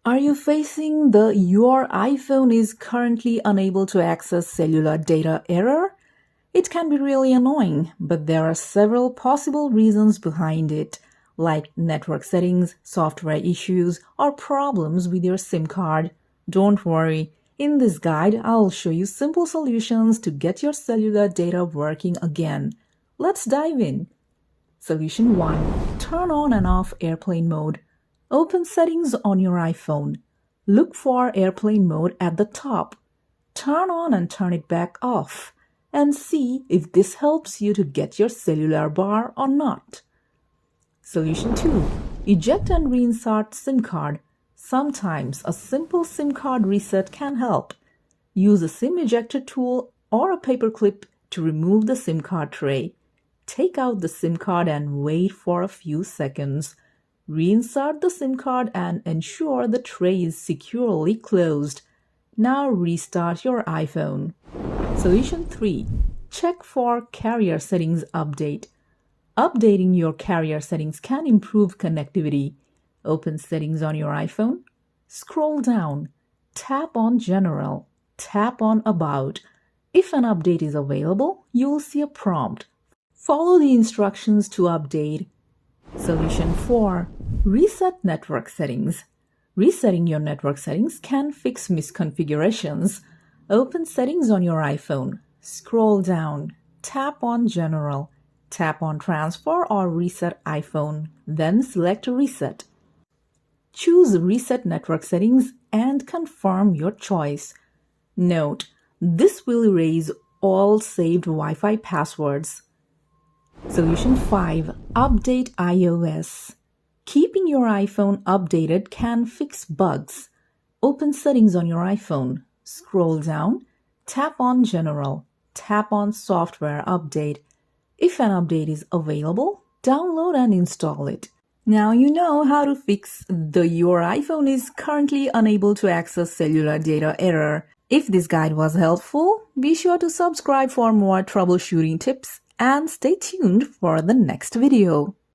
Are you facing the "your iPhone is currently unable to access cellular data" error? It can be really annoying, but there are several possible reasons behind it, like network settings, software issues, or problems with your SIM card. Don't worry, in this guide, I'll show you simple solutions to get your cellular data working again. Let's dive in. Solution 1. Turn on and off airplane mode. Open Settings on your iPhone. Look for airplane mode at the top. Turn on and turn it back off, and see if this helps you to get your cellular bar or not. Solution 2. Eject and reinsert SIM card. Sometimes a simple SIM card reset can help. Use a SIM ejector tool or a paperclip to remove the SIM card tray. Take out the SIM card and wait for a few seconds. Reinsert the SIM card and ensure the tray is securely closed. Now restart your iPhone. Solution 3. Check for carrier settings update. Updating your carrier settings can improve connectivity. Open Settings on your iPhone. Scroll down. Tap on General. Tap on About. If an update is available, you'll see a prompt. Follow the instructions to update. Solution 4. Reset network settings. Resetting your network settings can fix misconfigurations. Open Settings on your iPhone. Scroll down. Tap on General. Tap on Transfer or Reset iPhone. Then select Reset. Choose Reset Network Settings and confirm your choice. Note, this will erase all saved Wi-Fi passwords. Solution 5. Update iOS. Keeping your iPhone updated can fix bugs. Open Settings on your iPhone. Scroll down. Tap on General. Tap on Software Update. If an update is available, download and install it. Now you know how to fix the "your iPhone is currently unable to access cellular data" error. If this guide was helpful, be sure to subscribe for more troubleshooting tips and stay tuned for the next video.